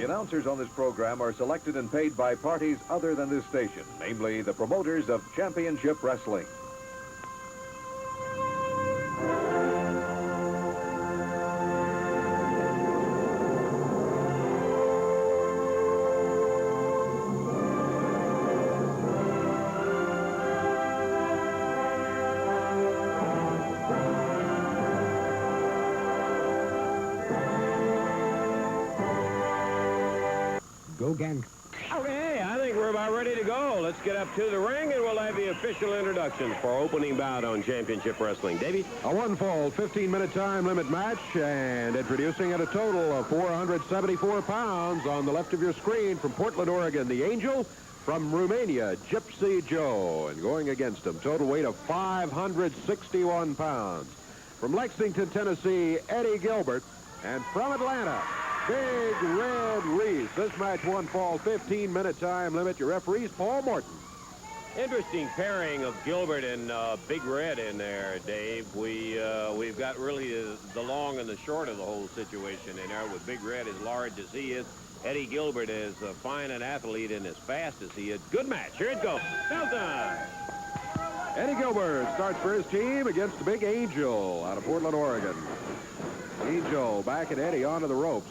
The announcers on this program are selected and paid by parties other than this station, namely the promoters of Championship Wrestling. Go again. Okay, I think we're about ready to go. Let's get up to the ring, and we'll have the official introductions for opening bout on Championship Wrestling. Davey? A one-fall, 15-minute time limit match, and introducing at a total of 474 pounds on the left of your screen from Portland, Oregon, the Angel. From Romania, Gypsy Joe, and going against him, total weight of 561 pounds. From Lexington, Tennessee, Eddie Gilbert, and from Atlanta, Big Red Reese. This match one fall, 15-minute time limit. Your referees, Paul Morton. Interesting pairing of Gilbert and Big Red in there, Dave. We've got really the long and the short of the whole situation in there, with Big Red as large as he is. Eddie Gilbert as fine an athlete and as fast as he is. Good match. Here it goes. Delta. Eddie Gilbert starts for his team against the Big Angel out of Portland, Oregon. Angel back at Eddie onto the ropes.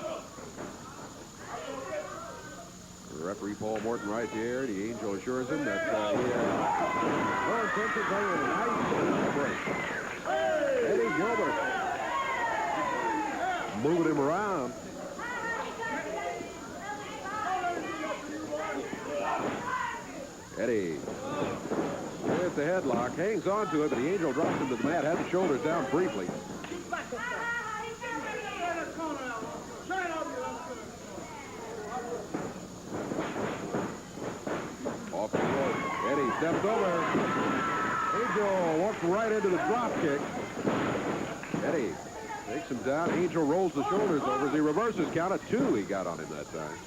The referee Paul Morton right there. The Angel assures him that he has no intention of taking a nice break. Eddie Gilbert moving him around. Eddie with the headlock, hangs on to it, but the Angel drops him to the mat, has the shoulders down briefly. Off the rope. Eddie steps over. Angel walks right into the drop kick. Eddie takes him down. Angel rolls the shoulders over as he reverses. Count of two he got on him that time.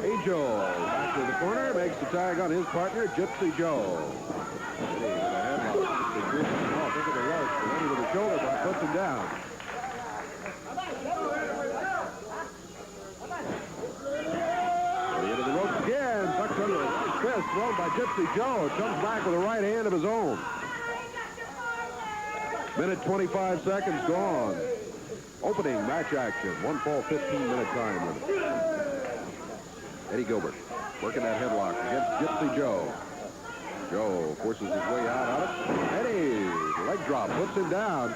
Angel back to the corner, makes the tag on his partner, Gypsy Joe. Eddie with a headlock. Think of the rope. Eddie with the shoulder block puts him down. Eddie into the rope again. Tucks under a nice fist thrown by Gypsy Joe. Comes back with a right hand of his own. Minute 25 seconds gone. Opening match action. One fall, 15-minute time limit. Eddie Gilbert working that headlock against Gypsy Joe. Joe forces his way out of it. Eddie, leg drop, puts him down.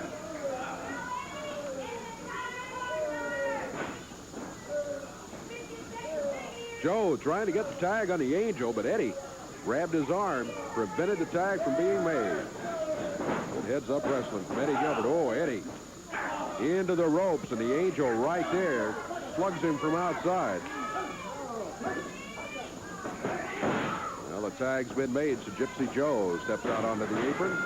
Joe trying to get the tag on the Angel, but Eddie grabbed his arm, prevented the tag from being made. Good heads-up wrestling from Eddie Gilbert. Oh, Eddie into the ropes, and the Angel right there slugs him from outside. Well, the tag's been made, so Gypsy Joe steps out onto the apron.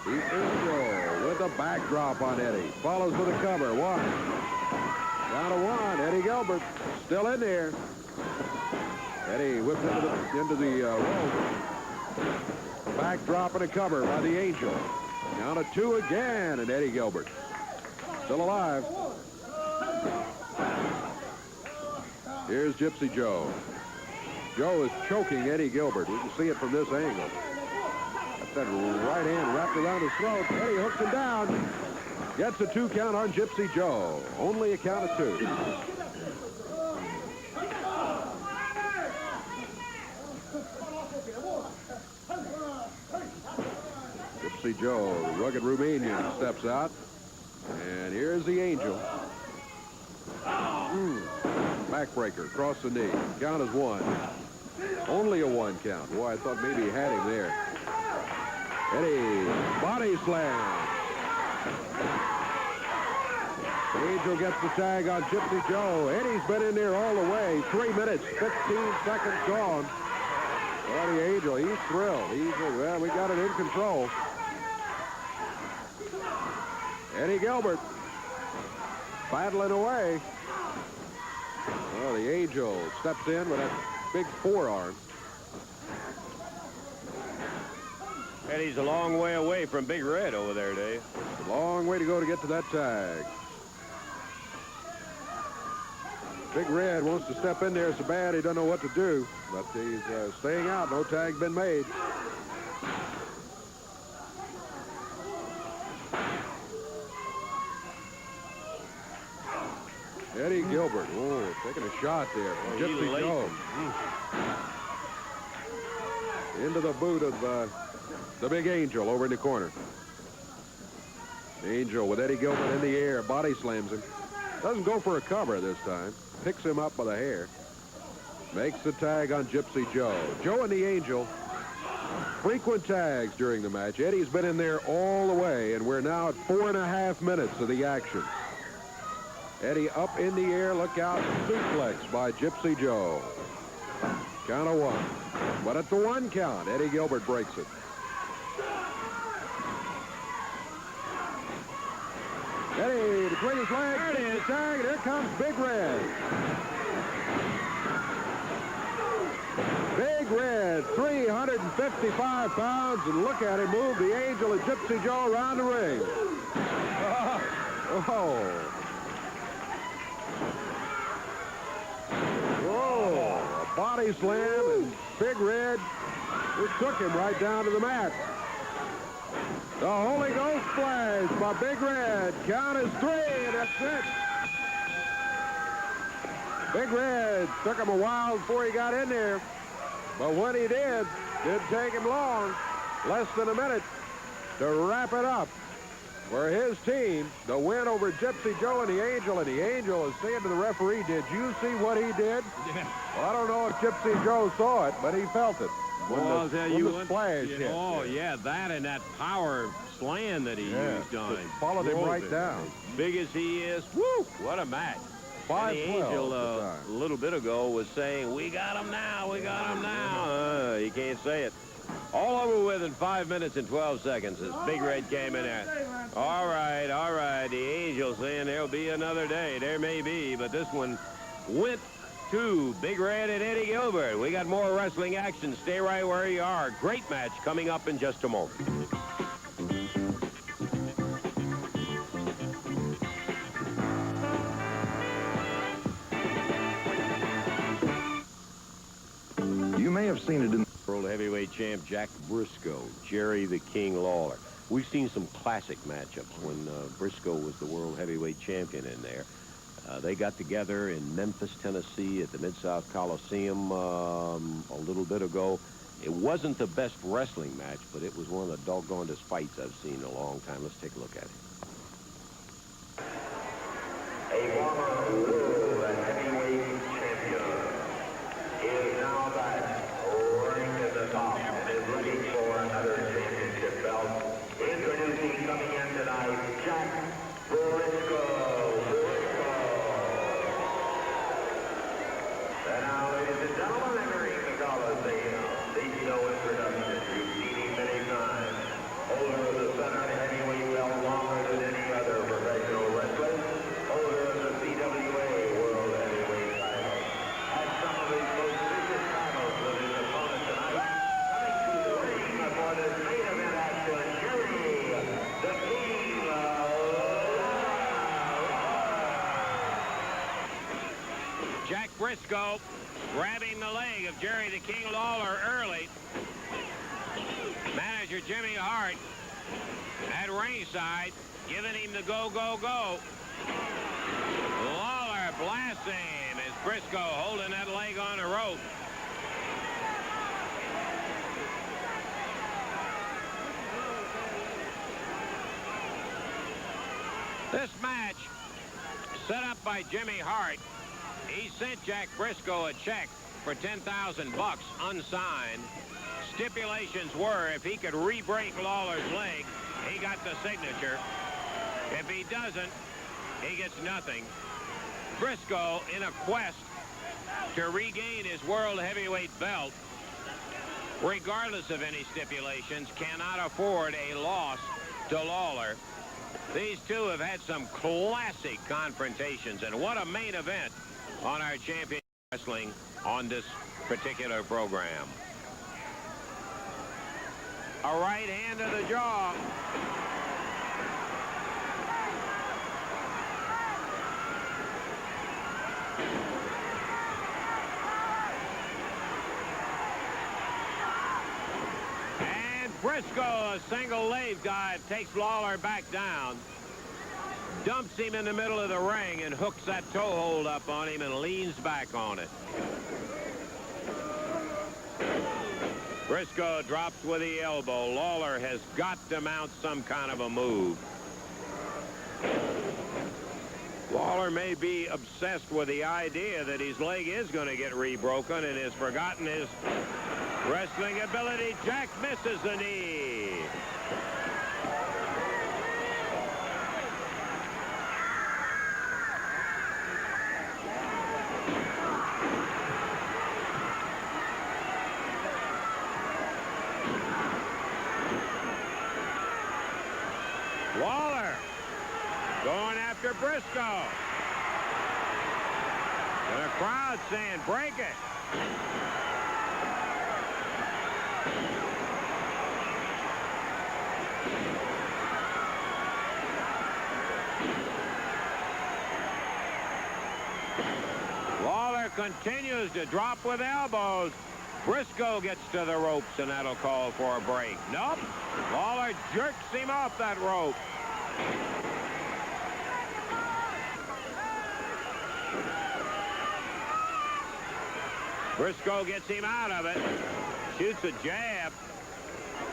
The Angel with a backdrop on Eddie. Follows with a cover. One. Down to one. Eddie Gilbert still in there. Eddie whipped into the rope. Backdrop and a cover by the Angel. Down to two again, and Eddie Gilbert still alive. Here's Gypsy Joe. Joe is choking Eddie Gilbert. We can see it from this angle. That's that right hand wrapped around his throat. Eddie hooks him down. Gets a 2 count on Gypsy Joe. Only a count of 2. Gypsy Joe, the rugged Romanian, steps out. And here's the Angel. Backbreaker across the knee. Count is 1. Only a 1 count. Boy, I thought maybe he had him there. Eddie, body slam. Angel gets the tag on Gypsy Joe. Eddie's been in there all the way. 3 minutes, 15 seconds gone. Well, the Angel, he's thrilled. Well, we got it in control. Eddie Gilbert battling away. Well, the Angel steps in with that big forearm. Eddie's a long way away from Big Red over there, Dave. A long way to go to get to that tag. Big Red wants to step in there so bad he doesn't know what to do, but he's staying out. No tag been made. Eddie Gilbert, oh, taking a shot there. Gypsy Joe. Into the boot of the Big Angel over in the corner. Angel with Eddie Gilbert in the air, body slams him. Doesn't go for a cover this time. Picks him up by the hair. Makes the tag on Gypsy Joe. Joe and the Angel, frequent tags during the match. Eddie's been in there all the way, and we're now at 4.5 minutes of the action. Eddie up in the air, look out, suplex by Gypsy Joe. Count of 1. But at the 1 count, Eddie Gilbert breaks it. Eddie between his legs, there it is. The tag, and here comes Big Red. Big Red, 355 pounds, and look at him move the Angel and Gypsy Joe around the ring. Oh. Whoa, a body slam, and Big Red just took him right down to the mat. The Holy Ghost splash by Big Red. Count is 3, and that's it. Big Red took him a while before he got in there. But when he did, didn't take him long, less than a minute, to wrap it up for his team. The win over Gypsy Joe and the Angel is saying to the referee, did you see what he did? Yeah. Well, I don't know if Gypsy Joe saw it, but he felt it. When I'll tell you the splash hit. Oh, yeah, that and that power slam that he used on him. Followed him right down. Big as he is, woo, what a match. 5-12 the Angel a little bit ago was saying, we got him now, we got him now. He can't say it. All over with in 5 minutes and 12 seconds as Big Red came in there. All right. The Angel saying there'll be another day. There may be, but this one went to Big Red and Eddie Gilbert. We got more wrestling action. Stay right where you are. Great match coming up in just a moment. You may have seen it in World Heavyweight Champ Jack Briscoe, Jerry the King Lawler. We've seen some classic matchups when Briscoe was the World Heavyweight Champion in there. They got together in Memphis, Tennessee at the Mid-South Coliseum a little bit ago. It wasn't the best wrestling match, but it was one of the doggonedest fights I've seen in a long time. Let's take a look at it. A former world heavyweight champion is now back ranked at the top and is looking for another championship belt. Introducing coming in tonight, Jack Briscoe. And now, ladies and gentlemen, entering the Coliseum, needs no introduction. You've seen him many times. Holder of the center heavyweight belt longer than any other professional wrestler. Holder of the CWA World Heavyweight title. Had some of his most vicious battles with his opponent tonight. Coming to the ring for this main event action, Jerry the King Jack Briscoe grabbing the leg of Jerry the King Lawler early. Manager Jimmy Hart at ringside giving him the go, go, go. Lawler blasting him as Briscoe holding that leg on the rope. This match set up by Jimmy Hart. He sent Jack Briscoe a check for $10,000 unsigned. Stipulations were if he could re-break Lawler's leg, he got the signature. If he doesn't, he gets nothing. Briscoe, in a quest to regain his World Heavyweight belt, regardless of any stipulations, cannot afford a loss to Lawler. These two have had some classic confrontations, and what a main event on our Champion Wrestling on this particular program. A right hand to the jaw. Briscoe, a single leg dive, takes Lawler back down. Dumps him in the middle of the ring and hooks that toe hold up on him and leans back on it. Briscoe drops with the elbow. Lawler has got to mount some kind of a move. Lawler may be obsessed with the idea that his leg is going to get rebroken and has forgotten his wrestling ability. Jack misses the knee. Lawler going after Briscoe. And the crowd saying, break it. Lawler continues to drop with elbows. Briscoe gets to the ropes, and that'll call for a break. Nope. Lawler jerks him off that rope. Briscoe gets him out of it. Shoots a jab.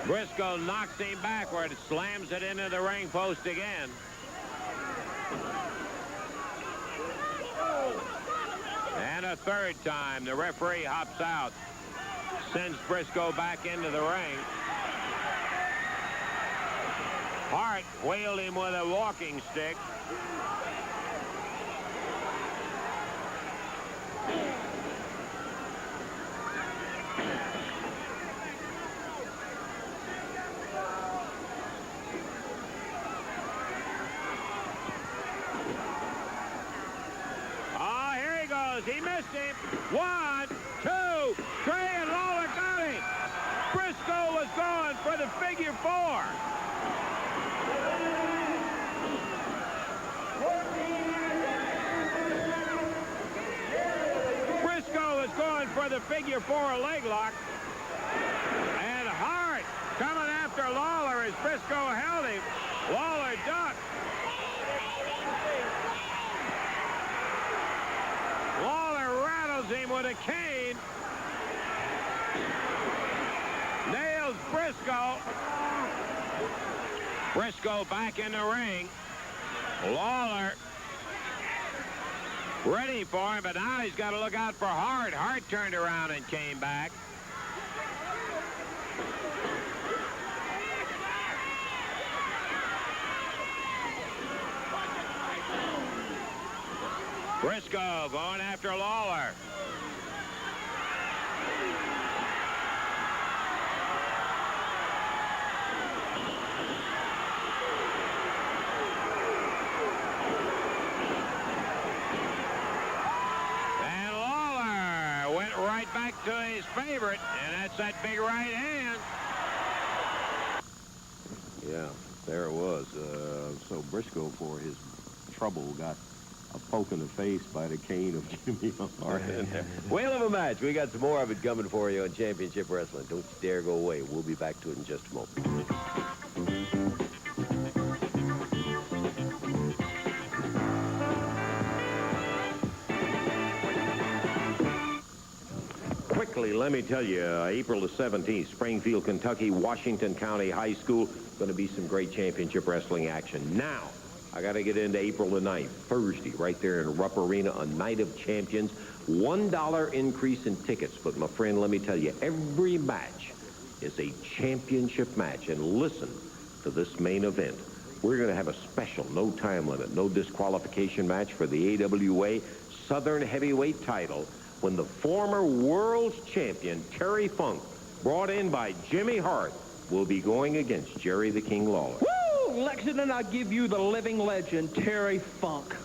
Briscoe knocks him backward, slams it into the ring post again. And a third time, the referee hops out, sends Briscoe back into the ring. Hart whaled him with a walking stick. He missed him. 1, 2, 3, and Lawler got him. Briscoe was going for the figure 4. Briscoe was going for the figure 4 leg lock. And Hart coming after Lawler as Briscoe held him. Lawler ducked. Lawler rattles him with a cane. Nails Briscoe. Briscoe back in the ring. Lawler ready for him, but now he's got to look out for Hart. Hart turned around and came back. Briscoe going after Lawler. And Lawler went right back to his favorite, and that's that big right hand. Yeah, there it was. So Briscoe, for his trouble, got a poke in the face by the cane of Jimmy Hart. Whale of a match. We got some more of it coming for you on Championship Wrestling. Don't you dare go away. We'll be back to it in just a moment. Quickly, let me tell you, April the 17th, Springfield, Kentucky, Washington County High School, going to be some great championship wrestling action. Now, I got to get into April the 9th, Thursday, right there in Rupp Arena, a Night of Champions. $1 increase in tickets. But, my friend, let me tell you, every match is a championship match. And listen to this main event. We're going to have a special, no time limit, no disqualification match for the AWA Southern Heavyweight title when the former world's champion, Terry Funk, brought in by Jimmy Hart, will be going against Jerry the King Lawler. Lexington, I'll give you the living legend, Terry Funk.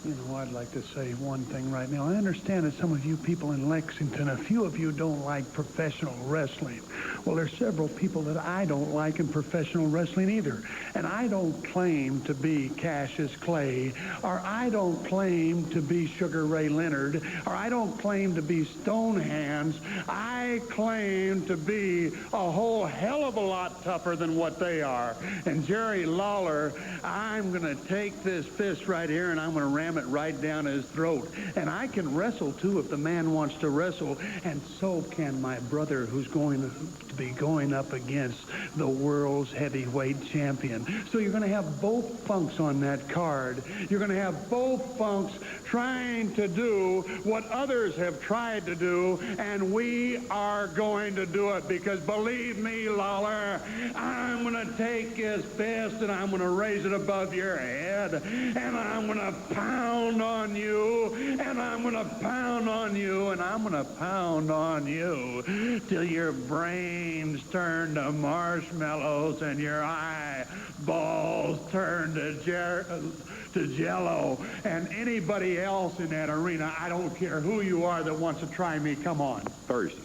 You know, I'd like to say one thing right now. I understand that some of you people in Lexington, a few of you don't like professional wrestling. Well, there's several people that I don't like in professional wrestling either. And I don't claim to be Cassius Clay, or I don't claim to be Sugar Ray Leonard, or I don't claim to be Stone Hands. I claim to be a whole hell of a lot tougher than what they are. And Jerry Lawler, I'm going to take this fist right here and I'm going to ram it right down his throat. And I can wrestle too if the man wants to wrestle, and so can my brother, who's going to be going up against the world's heavyweight champion. So you're going to have both punks on that card. You're going to have both punks trying to do what others have tried to do, and we are going to do it, because believe me, Lawler, I'm going to take his fist and I'm going to raise it above your head, and I'm going to pound on you, and I'm going to pound on you, and I'm going to pound on you till your brains turn to marshmallows and your eyeballs turn to jello. And anybody else in that arena, I don't care who you are that wants to try me, come on. Thursday.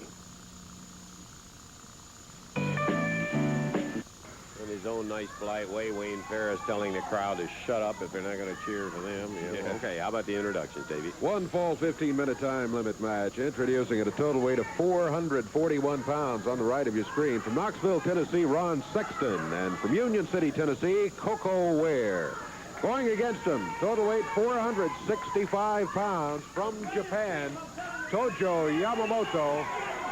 In his own nice, polite way, Wayne Ferris telling the crowd to shut up if they're not going to cheer for them. Yeah. Okay, how about the introductions, Davey? One fall 15-minute time limit match. Introducing at a total weight of 441 pounds on the right of your screen. From Knoxville, Tennessee, Ron Sexton. And from Union City, Tennessee, Coco Ware. Going against him, total weight 465 pounds, from Japan, Tojo Yamamoto.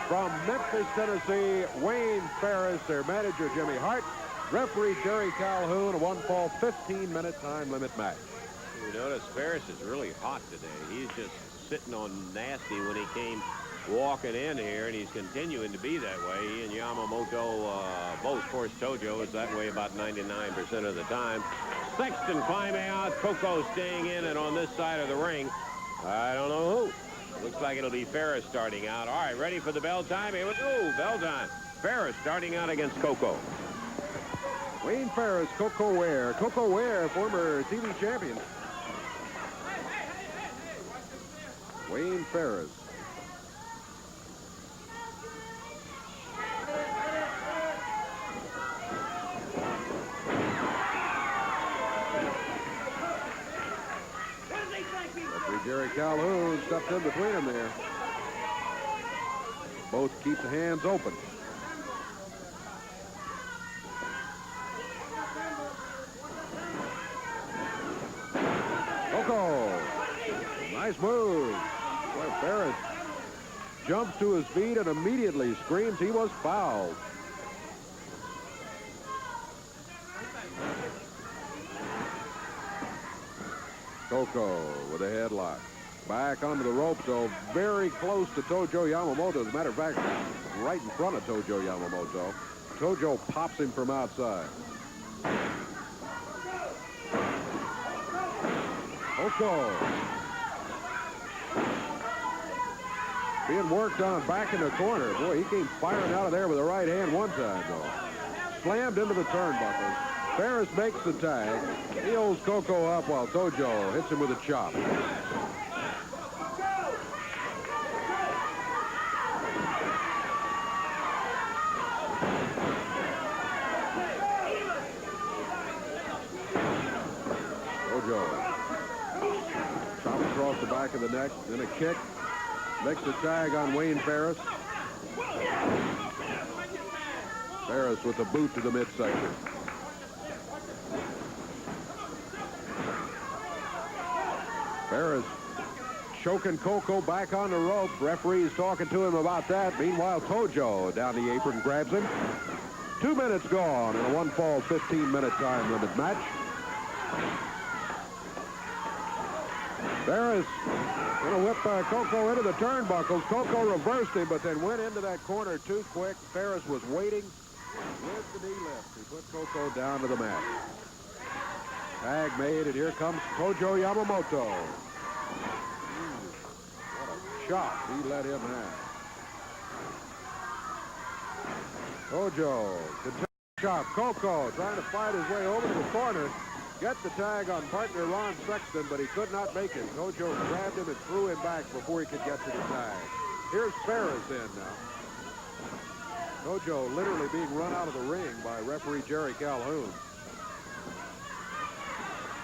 From Memphis, Tennessee, Wayne Ferris, their manager, Jimmy Hart. Referee Jerry Calhoun, a one-fall 15-minute time limit match. You notice Ferris is really hot today. He's just sitting on nasty when he came walking in here, and he's continuing to be that way. He and Yamamoto, both, of course, Tojo is that way about 99% of the time. Sexton climbing out, Coco staying in, and on this side of the ring, I don't know who. Looks like it'll be Ferris starting out. All right, ready for the bell time? Here we go, bell time. Ferris starting out against Coco. Wayne Ferris, Coco Ware. Coco Ware, former TV champion. Wayne Ferris. Referee Jerry Calhoun stepped in between them there. Both keep the hands open. Coco. Nice move. Boy, Ferris jumps to his feet and immediately screams he was fouled. Coco with a headlock. Back onto the rope, so very close to Tojo Yamamoto. As a matter of fact, right in front of Tojo Yamamoto. Tojo pops him from outside. Coco. Being worked on back in the corner. Boy, he came firing out of there with the right hand one time, though. Slammed into the turnbuckles. Ferris makes the tag. He holds Coco up while Tojo hits him with a chop. Tojo. Chop across the back of the neck, then a kick. Makes the tag on Wayne Ferris. Ferris with a boot to the midsection. Ferris choking Coco back on the ropes. Referee's talking to him about that. Meanwhile, Tojo down the apron grabs him. 2 minutes gone in a one-fall 15-minute time limit match. Ferris going to whip Coco into the turnbuckles. Coco reversed him, but then went into that corner too quick. Ferris was waiting with the knee lift. He put Coco down to the mat. Tag made, and here comes Tojo Yamamoto. What a chop he let him have. Tojo, chop. Coco trying to fight his way over to the corner. get the tag on partner Ron Sexton, but he could not make it. Tojo grabbed him and threw him back before he could get to the tag. Here's Ferris in now. Tojo literally being run out of the ring by referee Jerry Calhoun.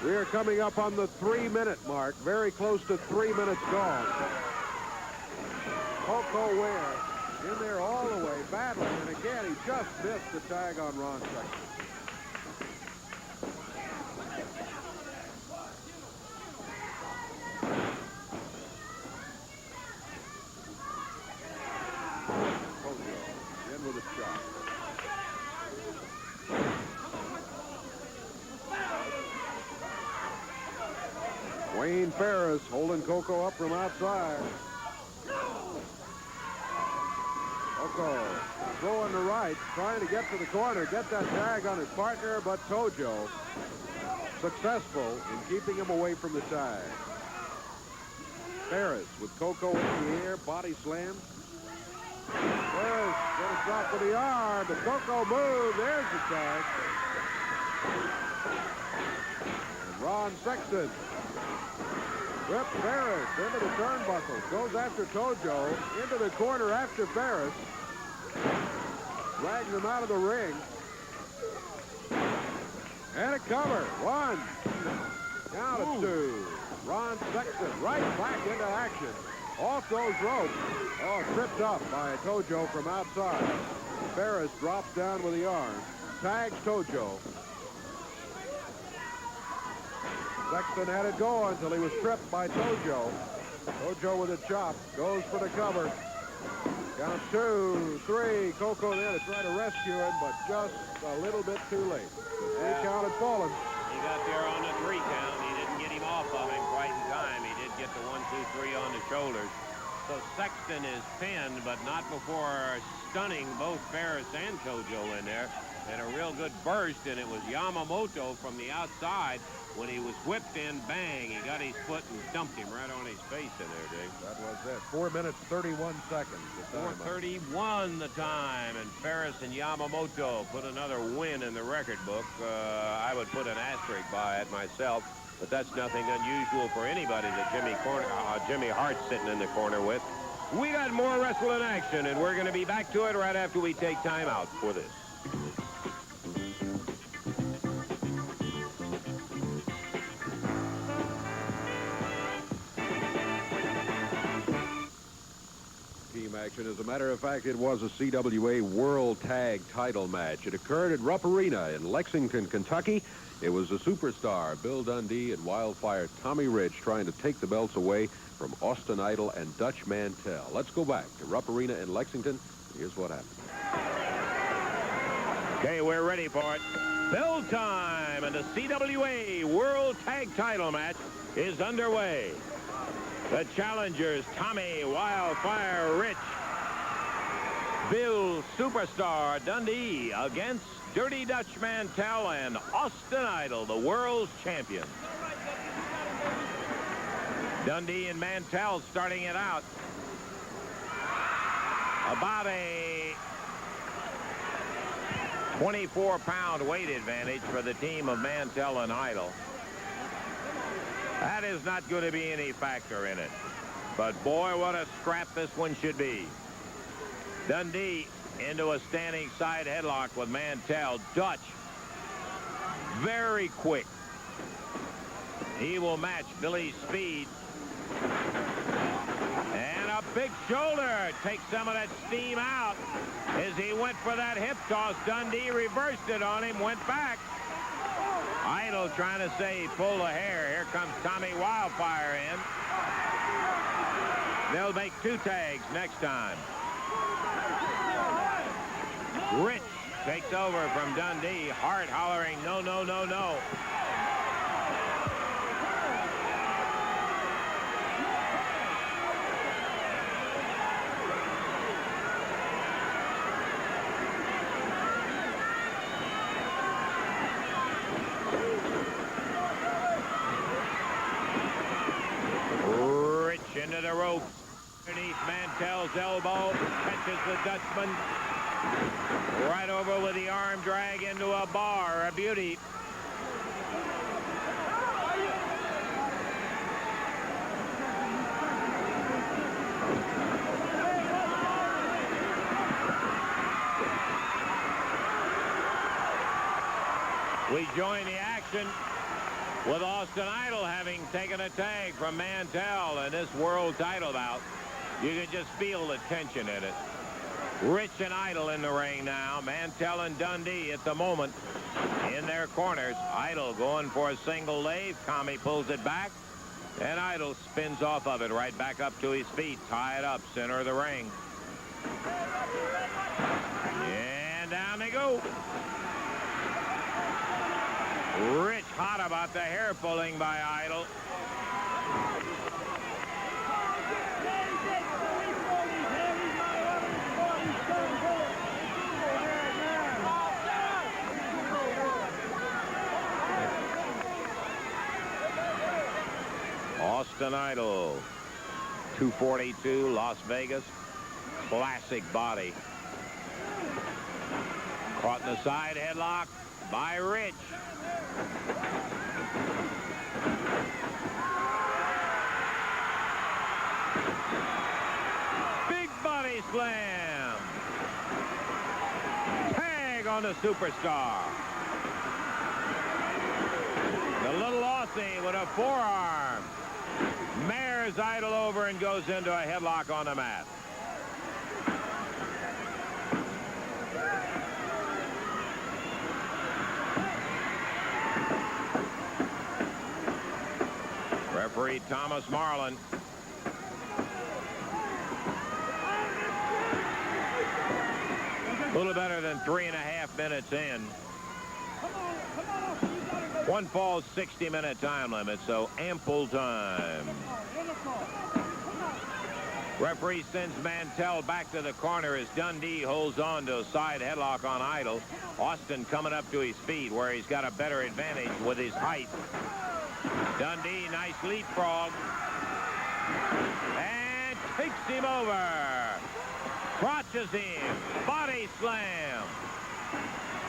We are coming up on the 3-minute mark, very close to 3 minutes gone. Coco Ware in there all the way, battling, and again, he just missed the tag on Ron Sexton. Tojo in with a shot. Wayne Ferris holding Coco up from outside. Coco throwing the right, trying to get to the corner, get that tag on his partner, but Tojo successful in keeping him away from the tag. Ferris with Coco in the air, body slam. Ferris going to drop with the arm, but Coco moved. There's the tag. And Ron Sexton whip Ferris into the turnbuckle. Goes after Tojo. Into the corner after Ferris. Drags him out of the ring. And a cover. 1. Down to 2. Ron Sexton right back into action. Off those ropes. Oh, tripped up by Tojo from outside. Ferris drops down with the arm. Tags Tojo. Sexton had it going until he was tripped by Tojo. Tojo with a chop. Goes for the cover. Count 2, 3. Coco there to try to rescue him, but just a little bit too late. Yeah. 3 count had fallen. He got there on the 3 count. He didn't get him off of him quite in time. He did get the 1, 2, 3 on the shoulders. So Sexton is pinned, but not before stunning both Ferris and Tojo in there. And a real good burst, and it was Yamamoto from the outside. When he was whipped in, bang, he got his foot and dumped him right on his face in there, Dick. That was it. 4 minutes, 31 seconds. 4:31 the time, and Ferris and Yamamoto put another win in the record book. I would put an asterisk by it myself, but that's nothing unusual for anybody that Jimmy Hart's sitting in the corner with. We got more wrestling action, and we're going to be back to it right after we take time out for this. Action. As a matter of fact, it was a CWA World Tag Title match. It occurred at Rupp Arena in Lexington, Kentucky. It was a superstar, Bill Dundee, and Wildfire Tommy Rich trying to take the belts away from Austin Idol and Dutch Mantell. Let's go back to Rupp Arena in Lexington. Here's what happened. Okay, we're ready for it. Bell time, and the CWA World Tag Title match is underway. The challengers, Tommy Wildfire Rich, Bill Superstar Dundee against Dirty Dutch Mantell and Austin Idol, the world's champion. Dundee and Mantell starting it out. About a 24-pound weight advantage for the team of Mantell and Idol. That is not going to be any factor in it. But boy, what a scrap this one should be. Dundee into a standing side headlock with Mantell. Dutch, very quick. He will match Billy's speed. And a big shoulder takes some of that steam out. As he went for that hip toss, Dundee reversed it on him, went back. Idol trying to say he pulled a hair. Here comes Tommy Wildfire in. They'll make 2 tags next time. Rich takes over from Dundee. Hart hollering, no, no, no, no. Into the ropes. Underneath Mantell's elbow. Catches the Dutchman. Right over with the arm drag into a bar. A beauty. We join the action with Austin Idol having taken a tag from Mantell in this world title bout. You can just feel the tension in it. Rich and Idol in the ring now. Mantell and Dundee at the moment in their corners. Idol going for a single lathe. Tommy pulls it back, and Idol spins off of it right back up to his feet. Tied up, center of the ring. And down they go. Rich hot about the hair pulling by Idol. Austin Idol, 242, Las Vegas. Classic body. Caught in the side headlock by Rich. Big body slam. Tag on the superstar. The little Aussie with a forearm. Mares Idol over and goes into a headlock on the mat. Referee Thomas Marlin. A little better than 3.5 minutes in. One falls 60-minute time limit, so ample time. Referee sends Mantell back to the corner as Dundee holds on to a side headlock on Idol. Austin coming up to his feet where he's got a better advantage with his height. Dundee, nice leapfrog. And takes him over. Crotches him. Body slam.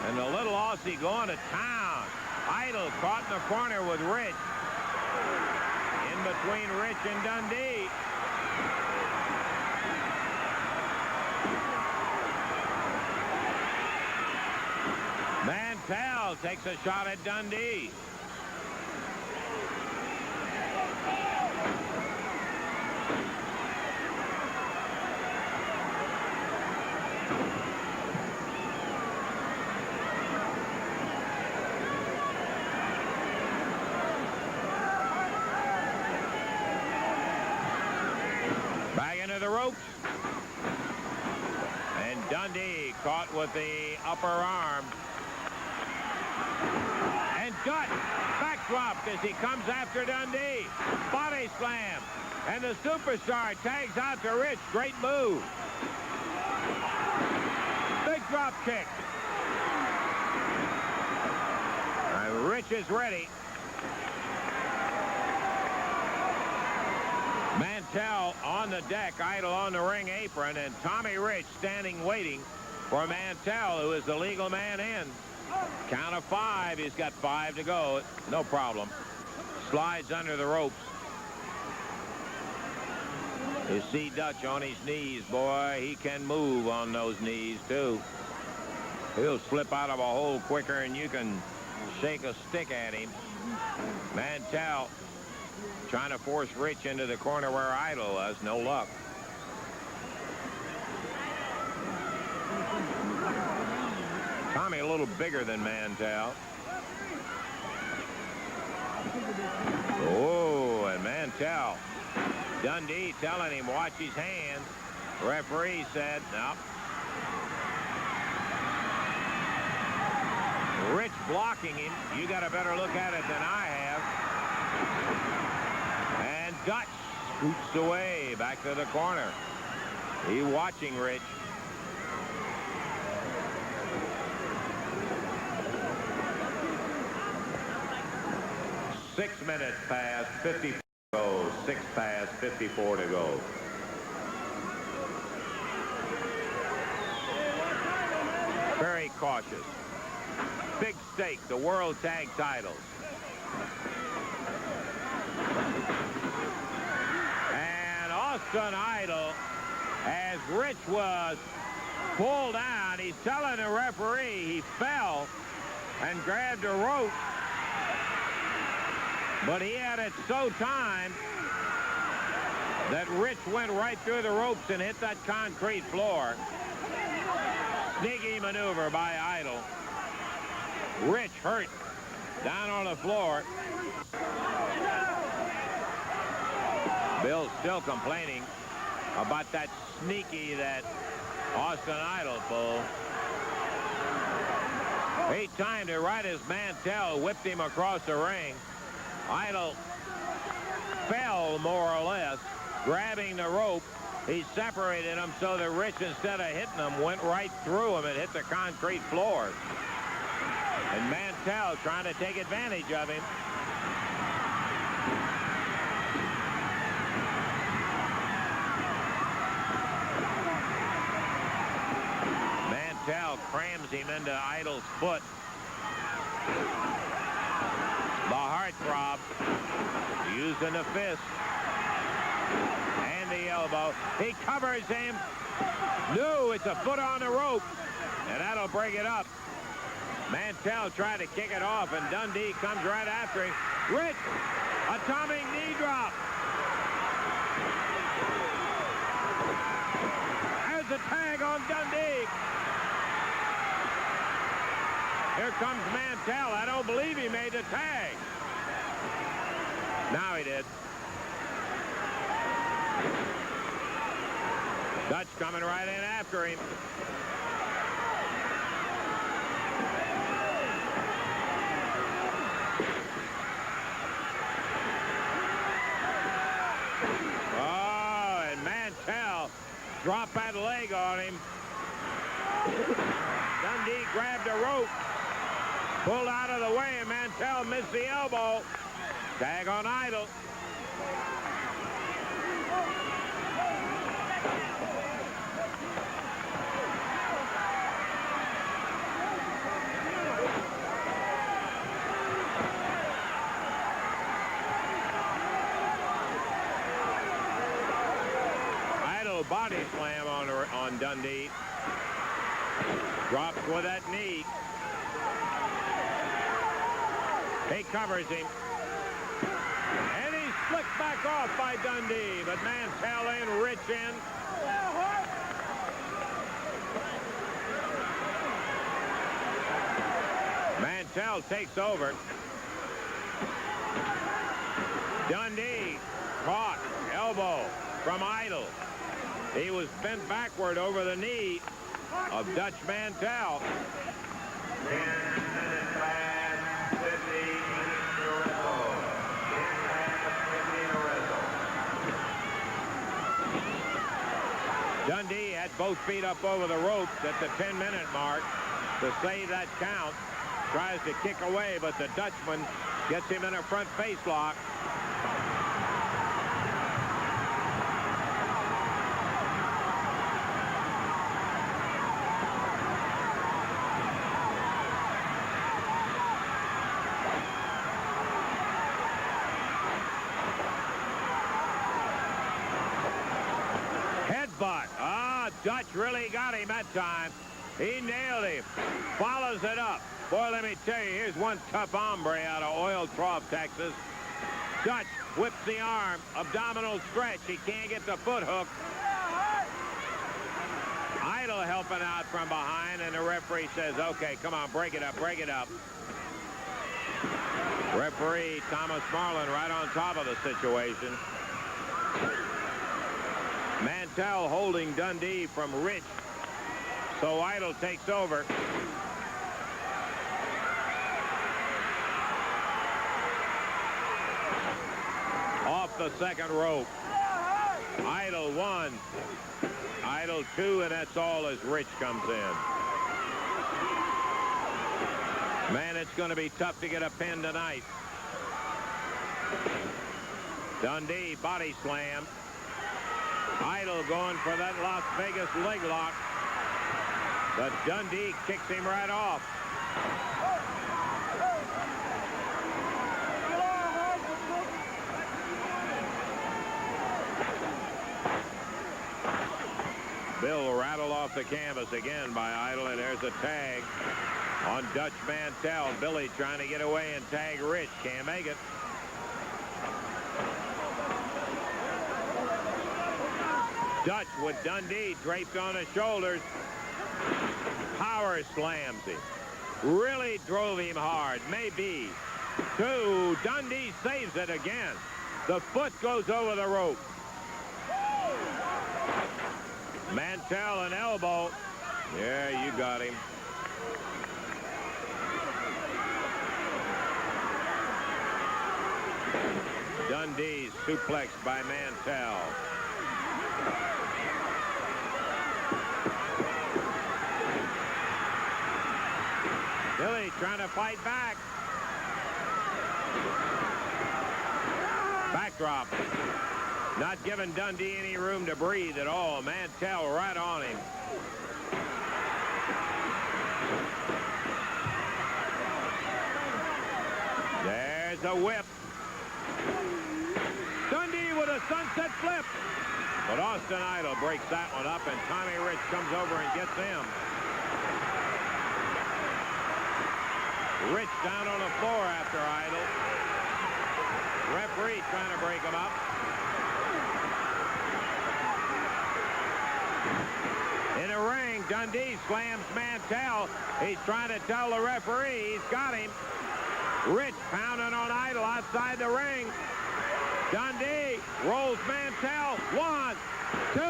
And the little Aussie going to town. Idol caught in the corner with Rich. In between Rich and Dundee. Mantell takes a shot at Dundee. Back into the ropes. And Dundee caught with the upper arm. And Dutch backdropped as he comes after Dundee. Body slam. And the superstar tags out to Rich. Great move. Big drop kick. And Rich is ready. Mantell on the deck, Idol on the ring apron, and Tommy Rich standing waiting for Mantell, who is the legal man in. Count of 5. He's got 5 to go. No problem. Slides under the ropes. You see Dutch on his knees, boy. He can move on those knees, too. He'll slip out of a hole quicker than you can shake a stick at him. Mantell trying to force Rich into the corner where Idol was. No luck. Tommy a little bigger than Mantell. Oh, and Mantell. Dundee telling him watch his hands. Referee said no. Rich blocking him. You got a better look at it than I have. And Dutch scoots away back to the corner. He watching Rich. Six minutes past 54 to go. 6 past 54 to go. Very cautious. Big stake, the world tag titles. And Austin Idol, as Rich was pulled down, he's telling the referee he fell. and grabbed a rope. But he had it so timed that Rich went right through the ropes and hit that concrete floor. Sneaky maneuver by Idol. Rich hurt down on the floor. Bill's still complaining about that sneaky that Austin Idol pulled. He timed it right as Mantell whipped him across the ring. Idol fell more or less, grabbing the rope. He separated him so that Rich, instead of hitting him, went right through him and hit the concrete floor. And Mantell trying to take advantage of him. Mantell crams him into Idol's foot. The heartthrob using the fist and the elbow. He covers him. No, it's a foot on the rope, and that'll break it up. Mantell tried to kick it off, and Dundee comes right after him. Rich, atomic knee drop. There's a tag on Dundee. Here comes Mantell. I don't believe he made the tag. Now he did. Dutch coming right in after him. Oh, and Mantell dropped that leg on him. Dundee grabbed a rope, pulled out of the way, and Mantell missed the elbow. Tag on Idol. Idol body slam on Dundee. Drops with that knee. He covers him. And he's flicked back off by Dundee, but Mantell in, Rich in. Mantell takes over. Dundee caught, elbow from Idol. He was bent backward over the knee of Dutch Mantell. 10 minutes last, 15 minutes to wrestle. 10 last, 15 to wrestle. Dundee had both feet up over the ropes at the 10-minute mark to save that count. Tries to kick away, but the Dutchman gets him in a front face lock. Headbutt. Ah, Dutch really got him that time. He nailed him. Follows it up. Boy, let me tell you, here's one tough hombre out of Oil Trough, Texas. Dutch whips the arm, abdominal stretch. He can't get the foot hook. Idol helping out from behind, and the referee says, okay, come on, break it up, break it up. Referee Thomas Marlin right on top of the situation. Mantell holding Dundee from Rich. So Idol takes over. Off the second rope. Idol 1. Idol 2, and that's all as Rich comes in. Man, it's going to be tough to get a pin tonight. Dundee body slam. Idol going for that Las Vegas leg lock. But Dundee kicks him right off. Bill rattled off the canvas again by Idol, and there's a tag. On Dutch Mantell, Billy trying to get away and tag Rich. Can't make it. Dutch with Dundee draped on his shoulders. Power slams him. Really drove him hard. Maybe. 2. Dundee saves it again. The foot goes over the rope. Mantell an elbow. Yeah, you got him. Dundee suplexed by Mantell. Billy trying to fight back. Backdrop. Not giving Dundee any room to breathe at all. Mantell right on him. There's a whip. Dundee with a sunset flip. But Austin Idol breaks that one up, and Tommy Rich comes over and gets him. Rich down on the floor after Idol. Referee trying to break him up. In the ring, Dundee slams Mantell. He's trying to tell the referee he's got him. Rich pounding on Idol outside the ring. Dundee rolls Mantell. 1, 2,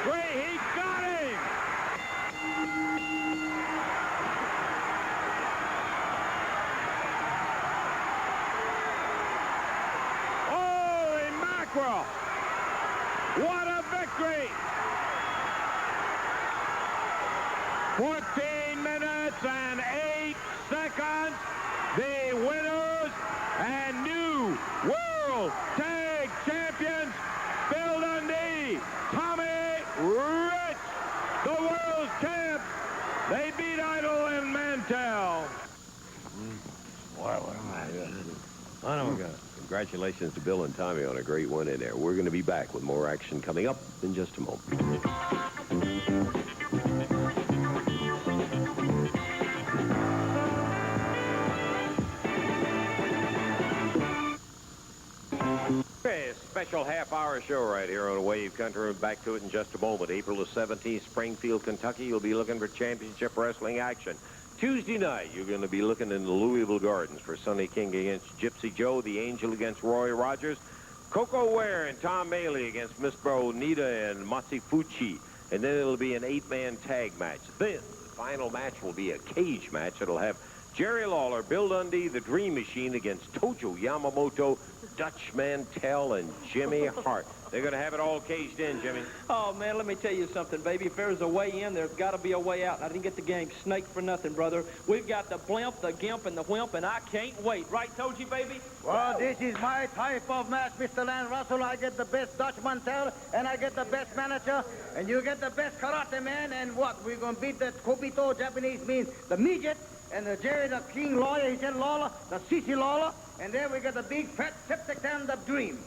3. He got him. Holy mackerel. What a victory. 14 minutes and 8 seconds. The winners and new World Tag Champions, Bill Dundee, Tommy Rich, the world champs. They beat Idol and Mantell. Congratulations to Bill and Tommy on a great one in there. We're going to be back with more action coming up in just a moment. Special half-hour show right here on Wave Country. We're back to it in just a moment. April the 17th, Springfield, Kentucky. You'll be looking for championship wrestling action. Tuesday night, you're going to be looking in the Louisville Gardens for Sonny King against Gypsy Joe, the Angel against Roy Rogers, Coco Ware and Tom Maley against Miss Bonita and Matsufuchi. And then it'll be an 8-man tag match. Then the final match will be a cage match. It'll have Jerry Lawler, Bill Dundee, the Dream Machine against Tojo Yamamoto, Dutch Mantell, and Jimmy Hart. They're going to have it all caged in, Jimmy. Oh, man, let me tell you something, baby. If there's a way in, there's got to be a way out. I didn't get the game snake for nothing, brother. We've got the blimp, the gimp, and the wimp, and I can't wait. Right, Toji, baby? Well, this is my type of match, Mr. Land Russell. I get the best Dutch Mantell, and I get the best manager, and you get the best karate man, and what? We're going to beat that Kobito, Japanese means the midget, and the Jerry, the King Lawyer, he said Lawler, the Sissy Lawler, and then we got the big, fat, septic stand of Dream.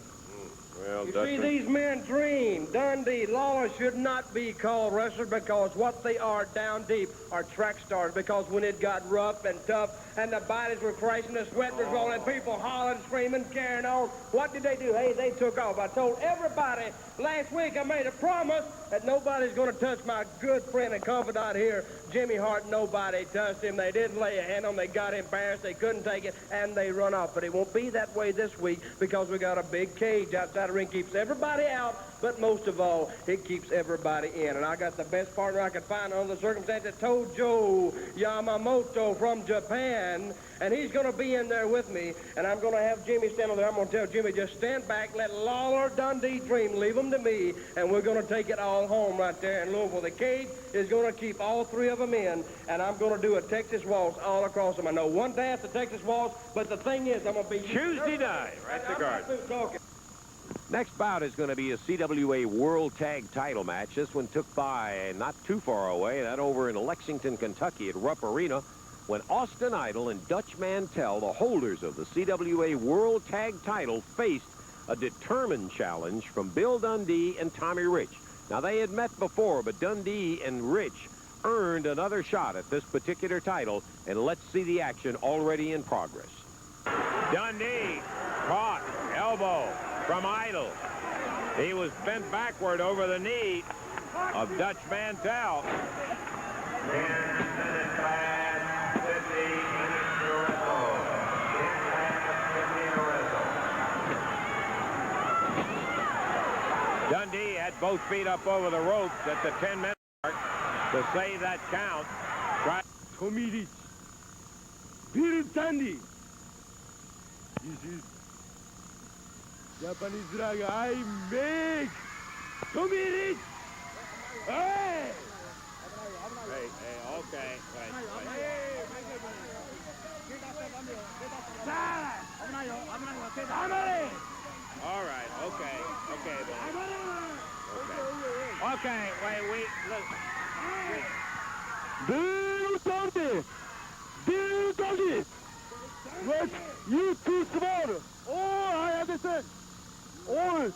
Well, You see, these men dream. Dundee, Lawler should not be called wrestlers because what they are down deep are track stars. Because when it got rough and tough and the bodies were crashing, the sweat was rolling, people hollering, screaming, carrying on, what did they do? Hey, they took off. I told everybody last week I made a promise that nobody's going to touch my good friend and confidant here, Jimmy Hart. Nobody touched him. They didn't lay a hand on him. They got embarrassed. They couldn't take it, and they run off. But it won't be that way this week because we got a big cage outside the ring. Keeps everybody out, but most of all, it keeps everybody in. And I got the best partner I could find under the circumstances, Tojo Yamamoto from Japan, and he's going to be in there with me, and I'm going to have Jimmy stand over there. I'm going to tell Jimmy, just stand back, let Lawler, Dundee dream, leave them to me, and we're going to take it all home right there in Louisville. The cage is going to keep all three of them in, and I'm going to do a Texas waltz all across them. I know one dance, the Texas waltz, but the thing is, I'm going to be... Tuesday night, right the Garden. Talking. Next bout is going to be a CWA World Tag Title match. This one took by not too far away, that over in Lexington, Kentucky at Rupp Arena, when Austin Idol and Dutch Mantell, the holders of the CWA World Tag Title, faced a determined challenge from Bill Dundee and Tommy Rich. Now, they had met before, but Dundee and Rich earned another shot at this particular title, and let's see the action already in progress. Dundee caught elbow from Idol. He was bent backward over the knee of Dutch Mantell. 10 minutes class, 50 minutes to wrestle. 10 class, 50 to wrestle. Dundee had both feet up over the ropes at the 10-minute mark to save that count. Tommy Rich, Bill Dundee. This is Japanese drag I make. Tommy Rich. Hey! Hey, okay. All right, okay, okay, wait, look. Bill Dundee. What? You too small. Oh, I understand. Oh,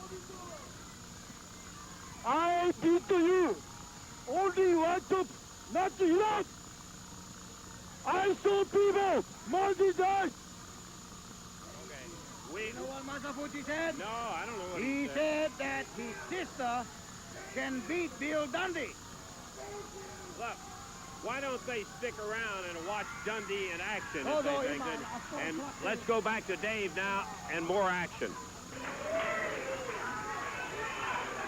I beat you. Only one top, not enough. I saw people, multi-die. You know what Masafuchi said? No, I don't know what He said that his sister can beat Bill Dundee. Look, why don't they stick around and watch Dundee in action? Oh, if no, they think and let's go back to Dave now and more action.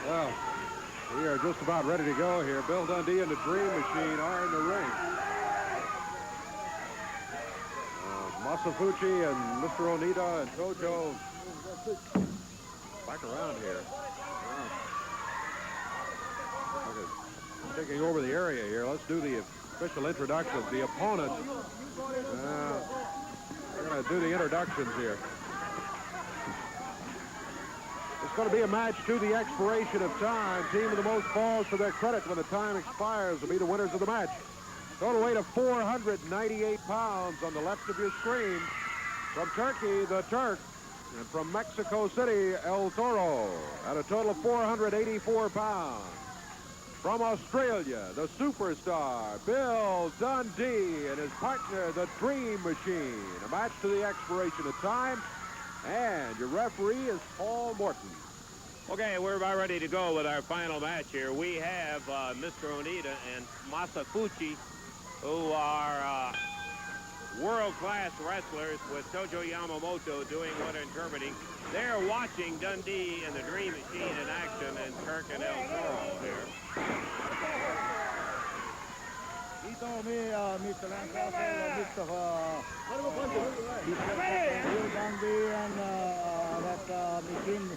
Well, we are just about ready to go here. Bill Dundee and the Dream Machine are in the ring. Masafuchi and Mr. Onita and Tojo back around here. Okay. Taking over the area here. Let's do the official introductions. The opponent. We're going to do the introductions here. It's going to be a match to the expiration of time. Team with the most falls to their credit when the time expires will be the winners of the match. Total weight of 498 pounds on the left of your screen. From Turkey, the Turk. And from Mexico City, El Toro. At a total of 484 pounds. From Australia, the superstar, Bill Dundee, and his partner, the Dream Machine. A match to the expiration of time. And your referee is Paul Morton. Okay, we're about ready to go with our final match here. We have Mr. Onita and Masafuchi, who are world-class wrestlers with Tojo Yamamoto doing what interpreting. They're watching Dundee and the Dream Machine in action and Turk and El Toro here. He told me, Mr. Lancaster, Bill Dundee and that machine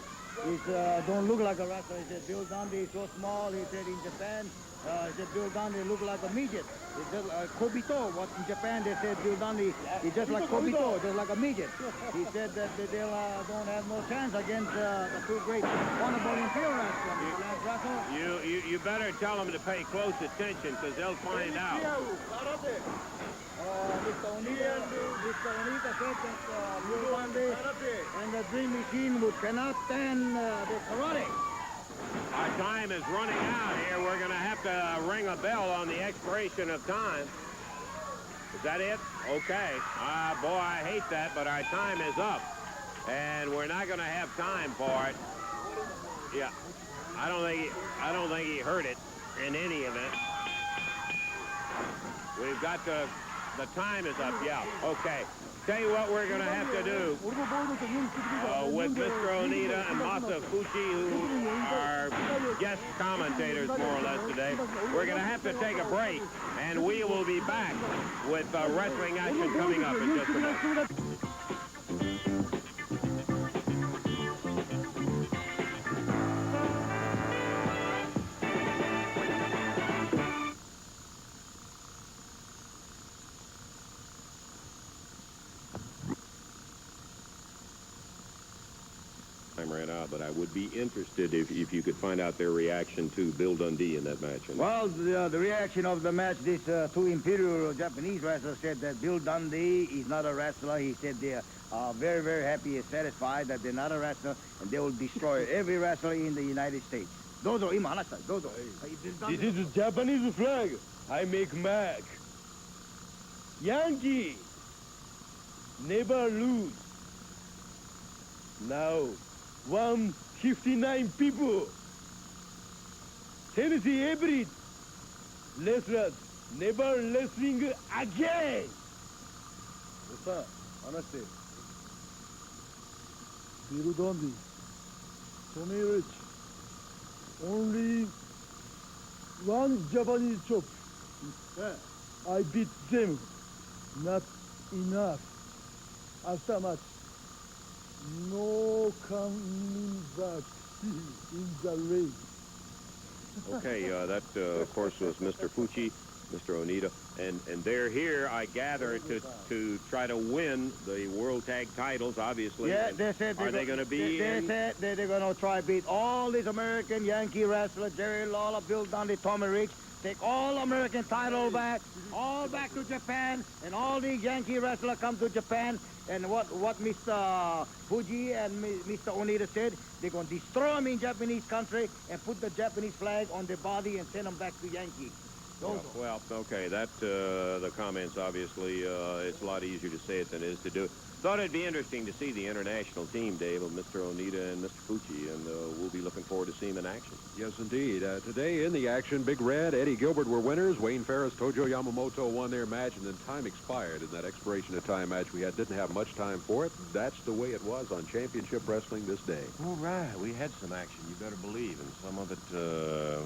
don't look like a wrestler. He said, Bill Dundee is so small. He said, in Japan, he said, Bill Dundee look like a midget. He said, Kobito. What in Japan, they said, Bill Dundee is just like Kobito, just like a midget. He said that they don't have no chance against the two great honorable Imperial wrestlers, Mr. Lance Russell. You better tell them to pay close attention, because they'll find out. Mr. Onita said that Bill Dundee and the Dream Machine cannot stand the karate. Our time is running out here. We're going to have to ring a bell on the expiration of time. Is that it? Okay. Boy, I hate that, but our time is up. And we're not going to have time for it. Yeah. I don't think he heard it in any event. We've got the time is up, yeah. Okay. Tell you what we're going to have to do with Mr. Onita and Masafuchi, who are guest commentators more or less today. We're going to have to take a break, and we will be back with wrestling action coming up in just a moment. Ran out, but I would be interested if you could find out their reaction to Bill Dundee in that match. Well, the reaction of the match, these two Imperial Japanese wrestlers said that Bill Dundee is not a wrestler. He said they are very, very happy and satisfied that they're not a wrestler, and they will destroy every wrestler in the United States. Dozo, ima hanashita, dozo. This is a Japanese flag. I make Mac. Yankee, never lose. Now, 159 people. Tennessee April, wrestlers never wrestling again. Yes, sir. Honestly. Bill Dundee, Tommy Rich, only one Japanese chop. I beat them. Not enough. After much. No coming back in the race. Okay, that, of course, was Mr. Fucci, Mr. Onita, and they're here, I gather, to try to win the World Tag titles, obviously. Yeah, they said are they going to be They said they're going to try beat all these American Yankee wrestlers, Jerry Lawler, Bill Dundee, Tommy Rich, take all American title back, all back to Japan, and all these Yankee wrestlers come to Japan. And what Mr. Fuji and Mr. Onita said, they're going to destroy them in Japanese country and put the Japanese flag on their body and send them back to Yankee. Well, okay, that, the comments, obviously, it's a lot easier to say it than it is to do it. Thought it'd be interesting to see the international team, Dave, of Mr. Onita and Mr. Fucci, and we'll be looking forward to seeing them in action. Yes, indeed. Today in the action, Big Red, Eddie Gilbert were winners. Wayne Ferris, Tojo Yamamoto won their match, and then time expired in that expiration of time match we had. Didn't have much time for it. That's the way it was on Championship Wrestling this day. All right, we had some action, you better believe, and some of it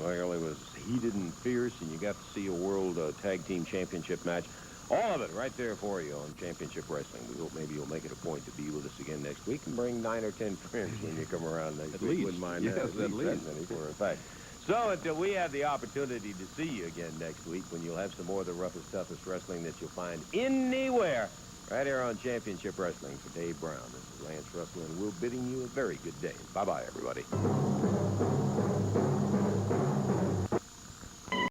really was heated and fierce, and you got to see a World Tag Team Championship match. All of it right there for you on Championship Wrestling. We hope maybe you'll make it a point to be with us again next week and bring 9 or 10 friends when you come around next week. Least. Wouldn't mind yes, that. At least. For a fact. So until we have the opportunity to see you again next week when you'll have some more of the roughest, toughest wrestling that you'll find anywhere right here on Championship Wrestling. For Dave Brown, this is Lance Russell, and we're bidding you a very good day. Bye-bye, everybody.